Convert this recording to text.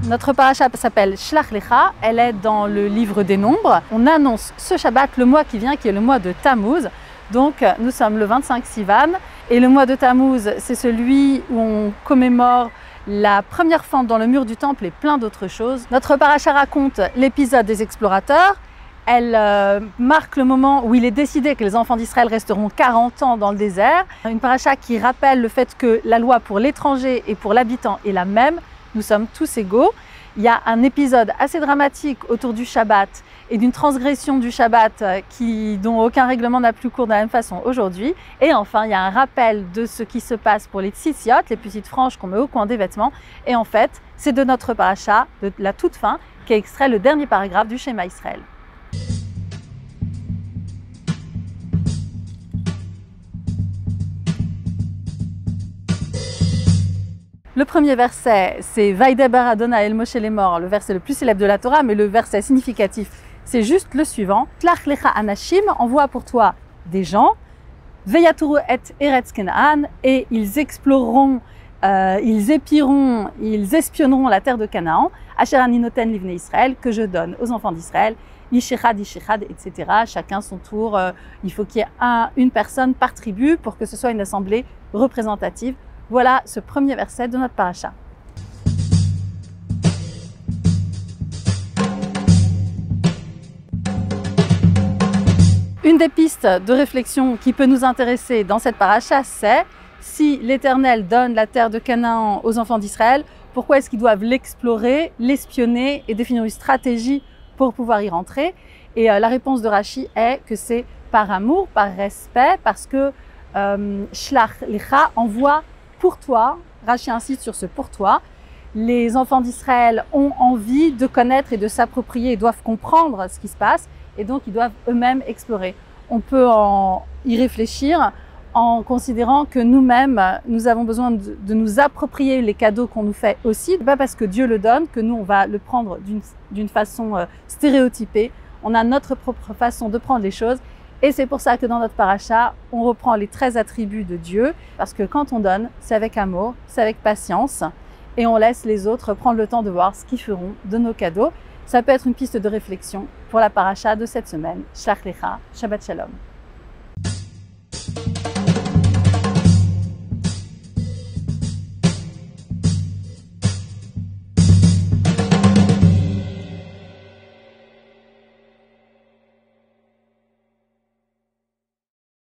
Notre paracha s'appelle Shlach Lecha, elle est dans le livre des Nombres. On annonce ce Shabbat le mois qui vient, qui est le mois de Tammuz. Donc nous sommes le 25 Sivan et le mois de Tammuz, c'est celui où on commémore la première fente dans le mur du temple et plein d'autres choses. Notre paracha raconte l'épisode des explorateurs. Elle marque le moment où il est décidé que les enfants d'Israël resteront 40 ans dans le désert. Une paracha qui rappelle le fait que la loi pour l'étranger et pour l'habitant est la même. Nous sommes tous égaux. Il y a un épisode assez dramatique autour du Shabbat et d'une transgression du Shabbat dont aucun règlement n'a plus cours de la même façon aujourd'hui. Et enfin, il y a un rappel de ce qui se passe pour les tzitzit, les petites franges qu'on met au coin des vêtements. Et en fait, c'est de notre paracha, de la toute fin, qu'est extrait le dernier paragraphe du Shema Israël. Le premier verset, c'est Vaideber Adonai el Moshe lemor, le verset le plus célèbre de la Torah, mais le verset significatif, c'est juste le suivant. Shlach lecha anashim, envoie pour toi des gens, Veyaturu et Eretz Canaan, et ils exploreront, ils épieront, ils espionneront la terre de Canaan, Asher ani noten livnei Israël, que je donne aux enfants d'Israël, Ishechad, etc. Chacun son tour, il faut qu'il y ait une personne par tribu pour que ce soit une assemblée représentative. Voilà ce premier verset de notre paracha. Une des pistes de réflexion qui peut nous intéresser dans cette paracha, c'est si l'Éternel donne la terre de Canaan aux enfants d'Israël, pourquoi est-ce qu'ils doivent l'explorer, l'espionner et définir une stratégie pour pouvoir y rentrer? Et la réponse de Rashi est que c'est par amour, par respect, parce que Shlach Lecha envoie pour toi, Rashi insiste sur ce pour toi, les enfants d'Israël ont envie de connaître et de s'approprier, et doivent comprendre ce qui se passe, et donc ils doivent eux-mêmes explorer. On peut y réfléchir en considérant que nous-mêmes, nous avons besoin de nous approprier les cadeaux qu'on nous fait aussi. C'est pas parce que Dieu le donne que nous, on va le prendre d'une façon stéréotypée. On a notre propre façon de prendre les choses. Et c'est pour ça que dans notre paracha, on reprend les 13 attributs de Dieu, parce que quand on donne, c'est avec amour, c'est avec patience, et on laisse les autres prendre le temps de voir ce qu'ils feront de nos cadeaux. Ça peut être une piste de réflexion pour la paracha de cette semaine. Shlach Lecha, Shabbat Shalom.